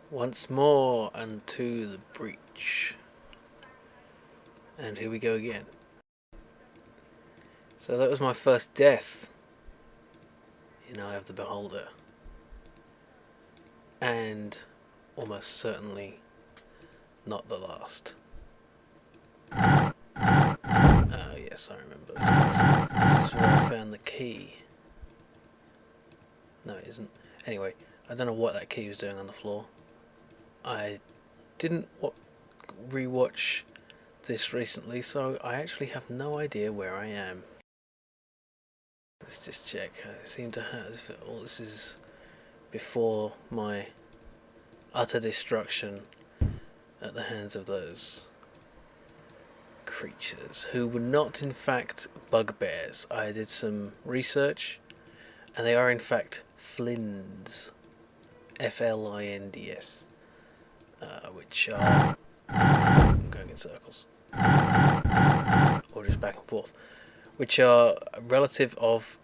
Once more unto the breach. And here we go again. So that was my first death in Eye of the Beholder. And almost certainly not the last. Yes, I remember this place. This is where I found the key. No, it isn't. Anyway, I don't know what that key was doing on the floor. I didn't rewatch this recently, so I actually have no idea where I am. Let's just check. I seem to have all this is before my utter destruction at the hands of those creatures who were not in fact bugbears. I did some research and they are in fact flinds, Flinds, which are, I'm going in circles or just back and forth, which are relative of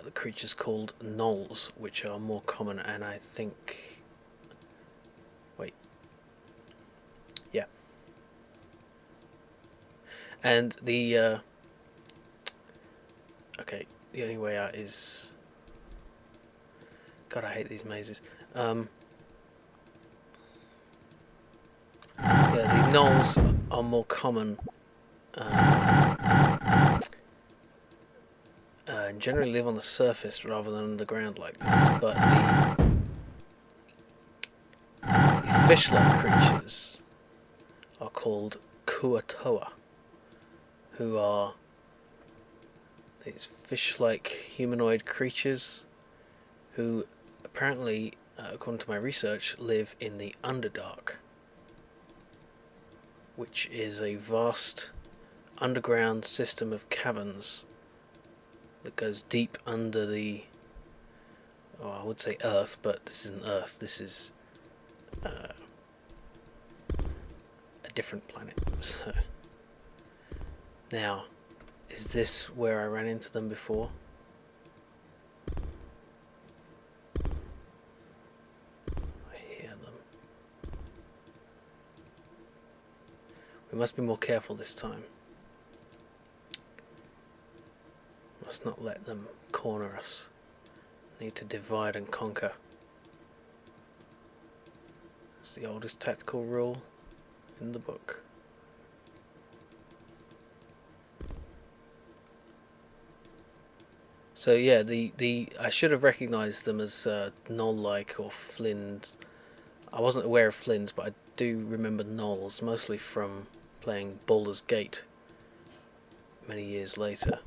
the creatures called gnolls, which are more common, and I think, wait, yeah, and the okay, the only way out is, God, I hate these mazes. Yeah, the gnolls are more common and generally live on the surface rather than underground like this, but the fish-like creatures are called Kuatoa, who are these fish-like humanoid creatures who apparently, according to my research, live in the Underdark, which is a vast underground system of caverns that goes deep under the, I would say Earth, but this isn't Earth, this is a different planet. So, now, is this where I ran into them before? I hear them. We must be more careful this time. Must not let them corner us. Need to divide and conquer. It's the oldest tactical rule in the book. So yeah, the I should have recognised them as gnoll-like or flins. I wasn't aware of flins, but I do remember gnolls, mostly from playing Baldur's Gate many years later.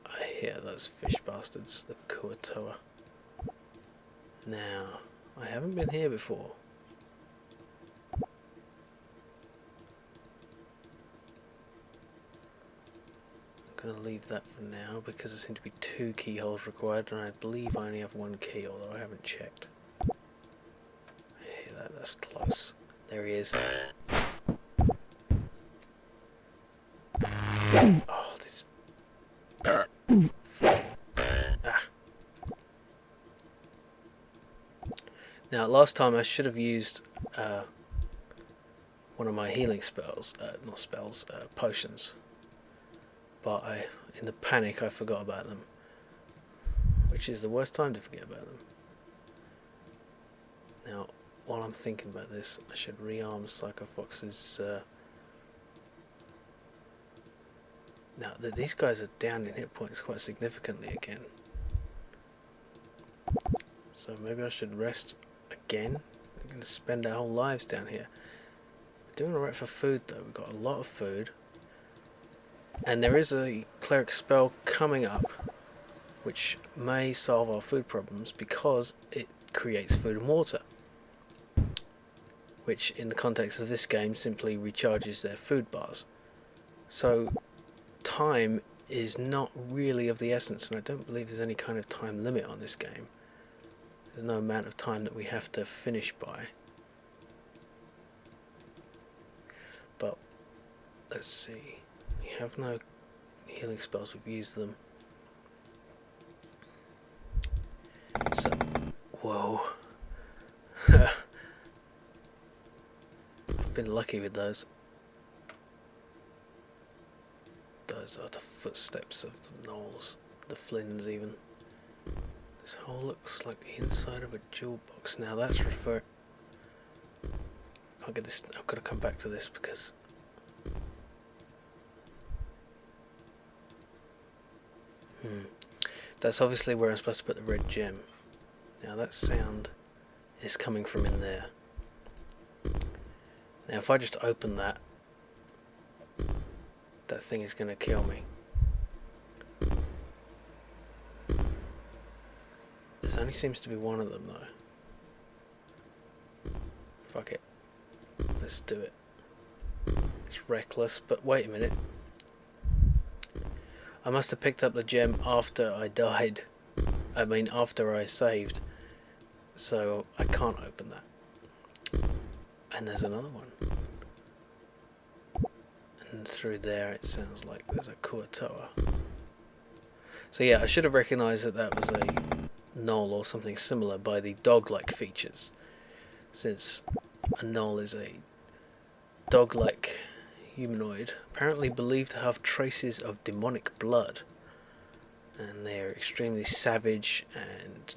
I hear those fish bastards, the Kuatoa. Now, I haven't been here before. I'm going to leave that for now because there seem to be 2 keyholes required, and I believe I only have 1 key, although I haven't checked. I hear that, that's close. There he is. Oh, this... Ah. Now, last time I should have used one of my healing spells, potions. But in the panic, I forgot about them. Which is the worst time to forget about them. Now, while I'm thinking about this, I should rearm Psycho Fox's... Now, these guys are down in hit points quite significantly again. So maybe I should rest again. We're going to spend our whole lives down here. We're doing alright for food though, we've got a lot of food. And there is a cleric spell coming up which may solve our food problems because it creates food and water, which in the context of this game simply recharges their food bars. So time is not really of the essence, and I don't believe there's any kind of time limit on this game. There's no amount of time that we have to finish by. But let's see. We have no healing spells, we've used them. So, whoa. been lucky with those. Those are the footsteps of the gnolls, the Flynns even. This hole looks like the inside of a jewel box. Now that's I'll get this. I've got to come back to this because that's obviously where I'm supposed to put the red gem. Now that sound is coming from in there. Now if I just open that, that thing is going to kill me. There only seems to be one of them though. Fuck it. Let's do it. It's reckless, but wait a minute. I must have picked up the gem after I died. I mean after I saved. So I can't open that. And there's another one. And through there it sounds like there's a kuatoa. So yeah, I should have recognised that that was a gnoll or something similar by the dog-like features, since a gnoll is a dog-like humanoid, apparently believed to have traces of demonic blood, and they are extremely savage and,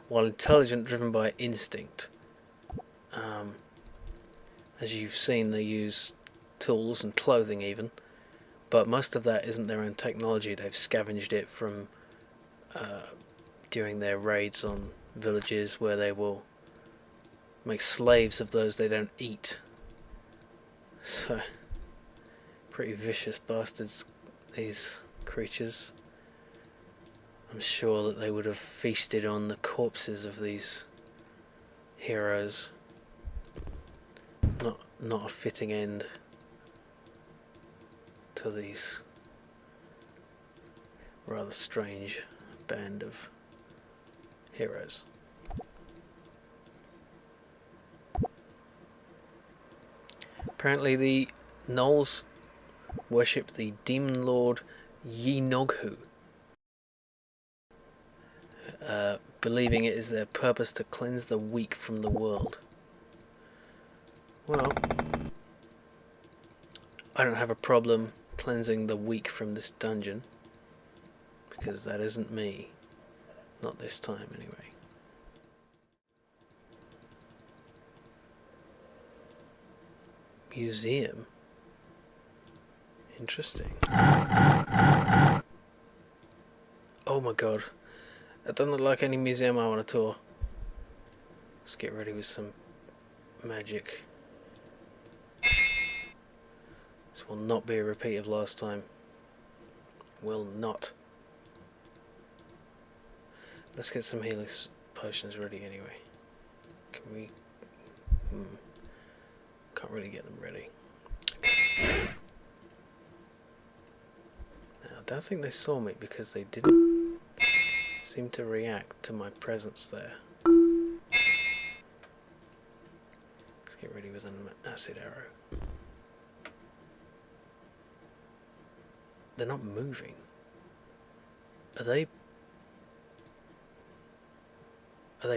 while intelligent, driven by instinct. As you've seen, they use tools and clothing even, but most of that isn't their own technology. They've scavenged it from during their raids on villages, where they will make slaves of those they don't eat. So, pretty vicious bastards, these creatures. I'm sure that they would have feasted on the corpses of these heroes. Not a fitting end to these rather strange band of heroes. Apparently the gnolls worship the demon lord Yinoghu, believing it is their purpose to cleanse the weak from the world. Well, I don't have a problem cleansing the weak from this dungeon, because that isn't me. Not this time, anyway. Museum? Interesting. Oh my god. That doesn't look like any museum I want to tour. Let's get ready with some magic. This will not be a repeat of last time. Will not. Let's get some healing potions ready anyway. Can we... Can't really get them ready. Now, I don't think they saw me because they didn't seem to react to my presence there. Let's get ready with an acid arrow. They're not moving. Are they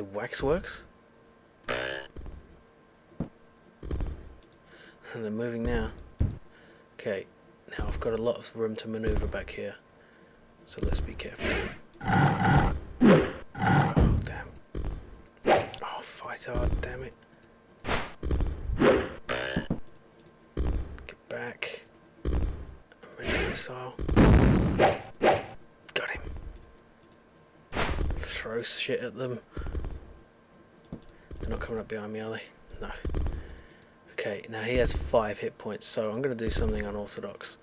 waxworks? And they're moving now. Okay, now I've got a lot of room to maneuver back here, so let's be careful. Oh damn. Oh, fight hard, damn it. Get back. Magic missile. Got him. Throw shit at them. They're not coming up behind me, are they? No. Okay, now he has 5 hit points, so I'm going to do something unorthodox.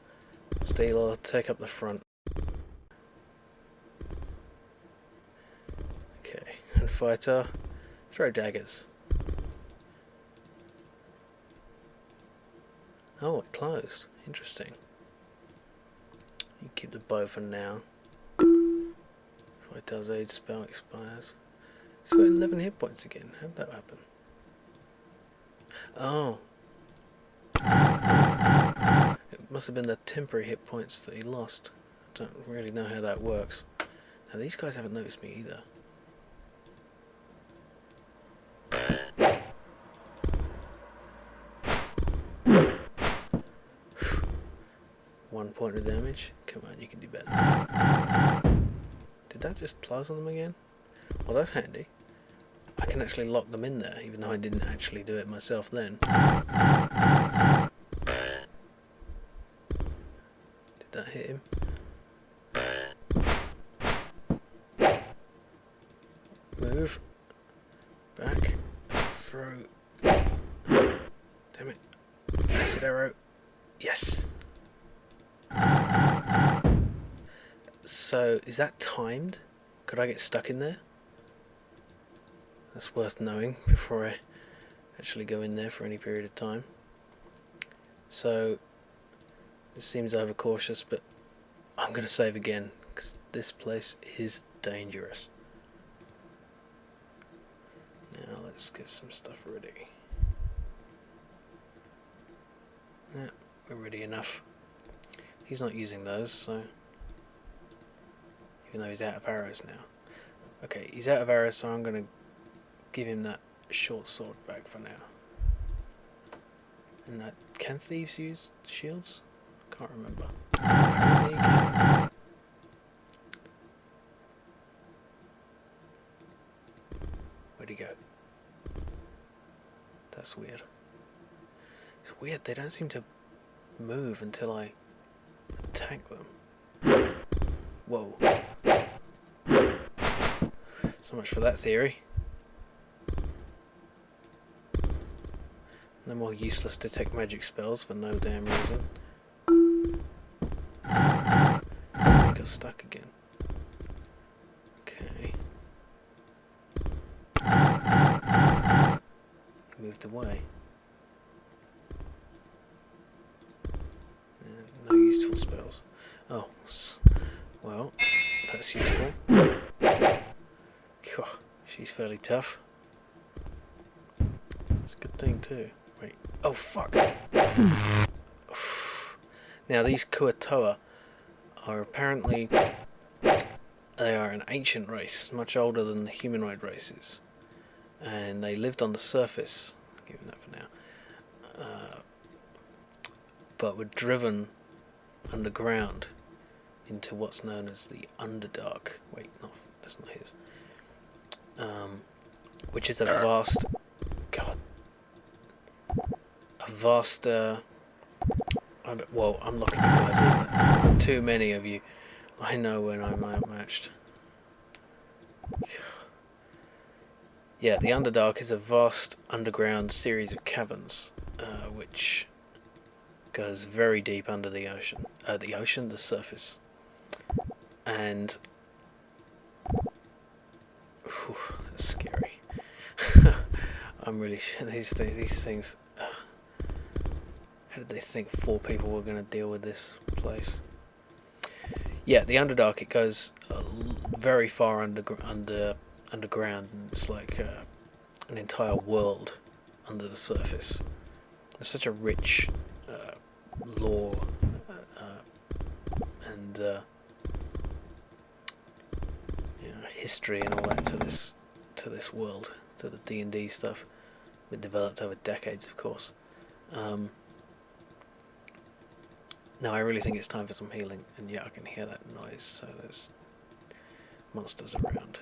Stealer, take up the front. Okay, and fighter, throw daggers. Oh, it closed. Interesting. You keep the bow for now. Fighter's aid spell expires. He's got 11 hit points again. How did that happen? Oh. It must have been the temporary hit points that he lost. I don't really know how that works. Now these guys haven't noticed me either. point of damage. Come on, you can do better. Did that just close on them again? Well, that's handy. I can actually lock them in there, even though I didn't actually do it myself then. Did that hit him? Move. Back. Throw. Damn it. Acid arrow. Yes. So, is that timed? Could I get stuck in there? That's worth knowing before I actually go in there for any period of time. So, it seems overcautious, but I'm going to save again, because this place is dangerous. Now let's get some stuff ready. Yeah, we're ready enough. He's not using those, so... even though he's out of arrows now. Okay, he's out of arrows, so I'm going to give him that short sword back for now. And that, can thieves use shields? Can't remember. Where'd he go? That's weird. It's weird, they don't seem to move until I attack them. Whoa. So much for that theory. No more useless detect magic spells for no damn reason. I got stuck again. Okay. Moved away. No useful spells. Oh, well, that's useful. She's fairly tough. It's a good thing too. Wait. Oh fuck! Now these Kuatoa are apparently... they are an ancient race, much older than the humanoid races. And they lived on the surface. I'll give them that for now. But were driven underground into what's known as the Underdark. Wait, no, that's not his. Which is a vast... God. A vast... well, I'm locking you guys in. There's too many of you. I know when I'm outmatched. Yeah, the Underdark is a vast underground series of caverns, which goes very deep under the ocean. The surface. And... whew, that's scary. I'm really sure these things... how did they think 4 people were going to deal with this place? Yeah, the Underdark, it goes very far underground, and it's like an entire world under the surface. There's such a rich lore and history and all that to this world, to the D&D stuff. Been developed over decades, of course. Now I really think it's time for some healing, and yeah, I can hear that noise, so there's monsters around.